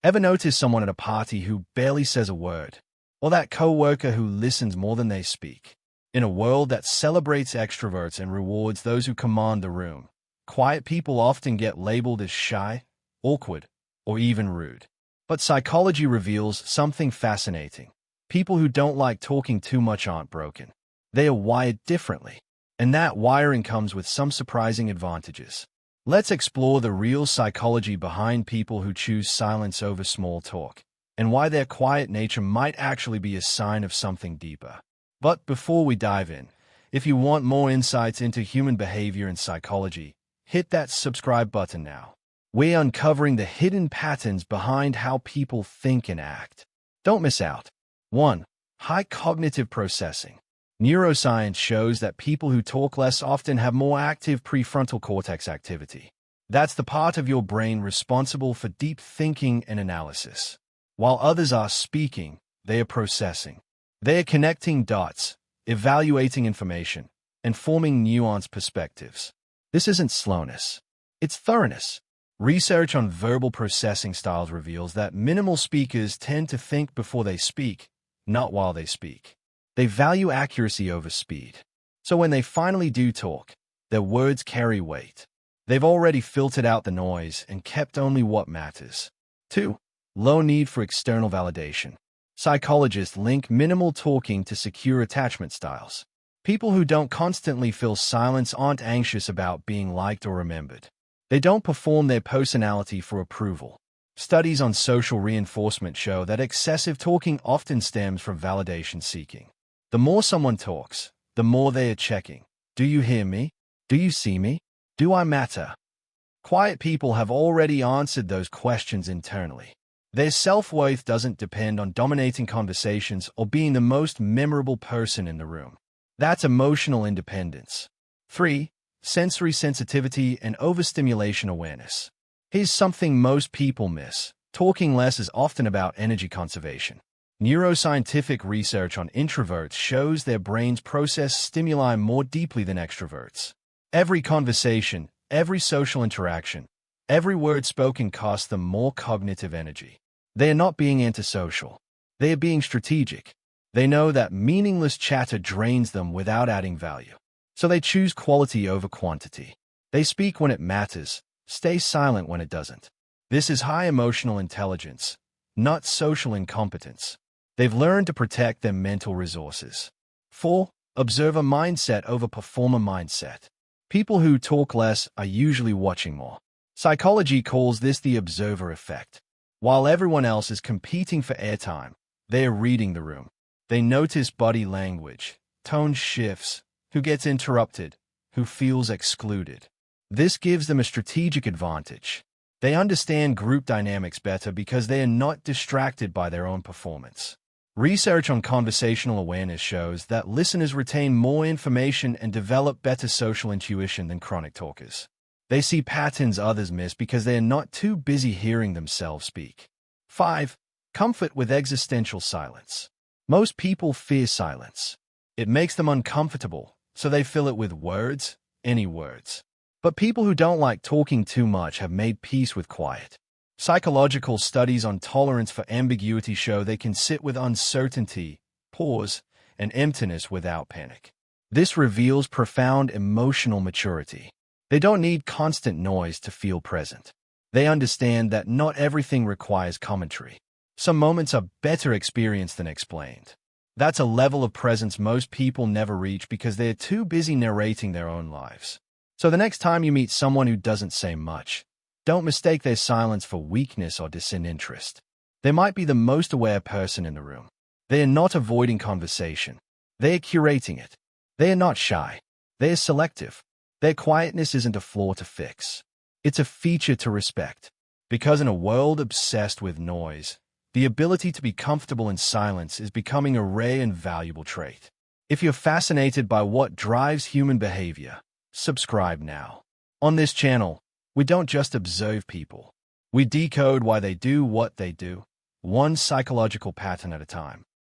Ever notice someone at a party who barely says a word? Or that coworker who listens more than they speak? In a world that celebrates extroverts and rewards those who command the room, quiet people often get labeled as shy, awkward, or even rude. But psychology reveals something fascinating. People who don't like talking too much aren't broken. They are wired differently. And that wiring comes with some surprising advantages. Let's explore the real psychology behind people who choose silence over small talk, and why their quiet nature might actually be a sign of something deeper. But before we dive in, if you want more insights into human behavior and psychology, hit that subscribe button now. We're uncovering the hidden patterns behind how people think and act. Don't miss out. 1. High cognitive processing. Neuroscience shows that people who talk less often have more active prefrontal cortex activity. That's the part of your brain responsible for deep thinking and analysis. While others are speaking, they are processing. They are connecting dots, evaluating information, and forming nuanced perspectives. This isn't slowness. It's thoroughness. Research on verbal processing styles reveals that minimal speakers tend to think before they speak, not while they speak. They value accuracy over speed. So when they finally do talk, their words carry weight. They've already filtered out the noise and kept only what matters. 2. Low need for external validation. Psychologists link minimal talking to secure attachment styles. People who don't constantly fill silence aren't anxious about being liked or remembered. They don't perform their personality for approval. Studies on social reinforcement show that excessive talking often stems from validation seeking. The more someone talks, the more they are checking. Do you hear me? Do you see me? Do I matter? Quiet people have already answered those questions internally. Their self-worth doesn't depend on dominating conversations or being the most memorable person in the room. That's emotional independence. 3. Sensory sensitivity and overstimulation awareness. Here's something most people miss. Talking less is often about energy conservation. Neuroscientific research on introverts shows their brains process stimuli more deeply than extroverts. Every conversation, every social interaction, every word spoken costs them more cognitive energy. They are not being antisocial. They are being strategic. They know that meaningless chatter drains them without adding value. So they choose quality over quantity. They speak when it matters, stay silent when it doesn't. This is high emotional intelligence, not social incompetence. They've learned to protect their mental resources. 4. Observer mindset over performer mindset. People who talk less are usually watching more. Psychology calls this the observer effect. While everyone else is competing for airtime, they are reading the room. They notice body language, tone shifts, who gets interrupted, who feels excluded. This gives them a strategic advantage. They understand group dynamics better because they are not distracted by their own performance. Research on conversational awareness shows that listeners retain more information and develop better social intuition than chronic talkers. They see patterns others miss because they are not too busy hearing themselves speak. 5. Comfort with existential silence. Most people fear silence. It makes them uncomfortable, so they fill it with words, any words. But people who don't like talking too much have made peace with quiet. Psychological studies on tolerance for ambiguity show they can sit with uncertainty, pause, and emptiness without panic. This reveals profound emotional maturity. They don't need constant noise to feel present. They understand that not everything requires commentary. Some moments are better experienced than explained. That's a level of presence most people never reach because they're too busy narrating their own lives. So the next time you meet someone who doesn't say much, don't mistake their silence for weakness or disinterest. They might be the most aware person in the room. They are not avoiding conversation. They are curating it. They are not shy. They are selective. Their quietness isn't a flaw to fix. It's a feature to respect. Because in a world obsessed with noise, the ability to be comfortable in silence is becoming a rare and valuable trait. If you're fascinated by what drives human behavior, subscribe now. On this channel, we don't just observe people. We decode why they do what they do, one psychological pattern at a time.